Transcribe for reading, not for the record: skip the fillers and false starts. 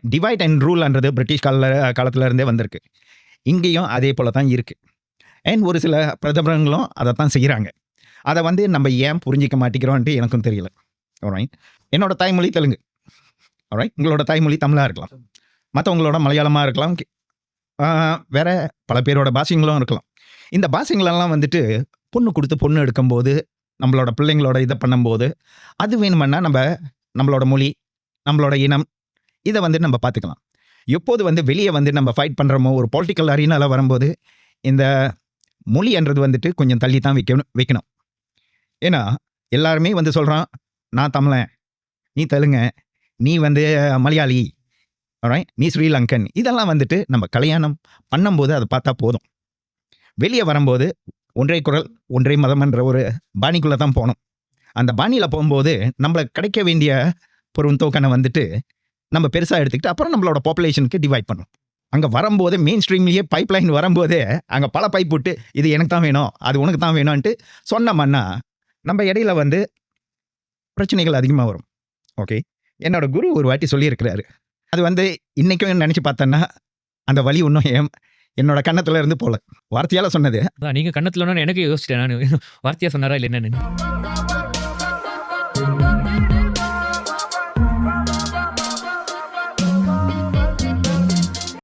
Divide and ரூல்ன்றது British காலத்துல இருந்தே வந்திருக்கு. இங்கேயும் அதே போல தான் இருக்கு. அண்ட் ஒரு சில பிரதமர்களும் அதை தான் செய்கிறாங்க. அதை வந்து நம்ம ஏன் புரிஞ்சிக்க மாட்டேங்கிறோன்ட்டு எனக்கும் தெரியல. ஆல்ரைட், என்னோட தாய்மொழி தெலுங்கு. ஆல்ரைட், உங்களோட தாய்மொழி தமிழாக இருக்கலாம், மற்றவங்களோட மலையாளமாக இருக்கலாம், வேற பல பேரோட பாஷைங்களும் இருக்கலாம். இந்த பாஷைங்களெல்லாம் வந்துட்டு பொண்ணு கொடுத்து பொண்ணு எடுக்கும்போது, நம்மளோட பிள்ளைங்களோட இதை பண்ணும்போது, அது வேணுமென்னா நம்மளோட மொழி, நம்மளோட இனம், இதை வந்து நம்ம பார்த்துக்கலாம். எப்போது வந்து வெளியே வந்து நம்ம ஃபைட் பண்ணுறோமோ, ஒரு பொலிட்டிக்கல் அரீனாவில் வரும்போது இந்த மொழின்றது வந்துட்டு கொஞ்சம் தள்ளி தான் வைக்கணும். ஏன்னா எல்லாருமே வந்து சொல்கிறான், நான் தமிழன், நீ தெலுங்கு, நீ வந்து மலையாளி, ஆல்ரைட், நீ ஸ்ரீலங்கன். இதெல்லாம் வந்துட்டு நம்ம கல்யாணம் பண்ணும்போது அதை பார்த்தா போதும். வெளியே வரும்போது ஒன்றே குரல் ஒன்றே மதம்ன்ற ஒரு பாணிக்குள்ளே தான் போகணும். அந்த பாணியில் போகும்போது நம்மளுக்கு கிடைக்க வேண்டிய பொருந்தோக்கனை வந்துட்டு நம்ம பெருசாக எடுத்துக்கிட்டு அப்புறம் நம்மளோட பாப்புலேஷனுக்கு டிவைட் பண்ணணும். அங்கே வரும்போது மெயின் ஸ்ட்ரீம்லேயே பைப் லைன் வரும்போதே அங்கே பல பைப் விட்டு இது எனக்கு தான் வேணும், அது உனக்கு தான் வேணும்ன்ட்டு சொன்னோம்னா நம்ம இடையில வந்து பிரச்சனைகள் அதிகமாக வரும். ஓகே, என்னோட குரு ஒரு வாட்டி சொல்லியிருக்கிறாரு. அது வந்து இன்றைக்கும் நினச்சி பார்த்தேன்னா அந்த வழி இன்னும் என்னோட கன்னத்துல இருந்து போல. வார்த்தையால் சொன்னது. நீங்கள் கண்ணத்தில் எனக்கு யோசிச்சிட்டேன் நான். வார்த்தையாக சொன்னாரா இல்லை என்னன்னு.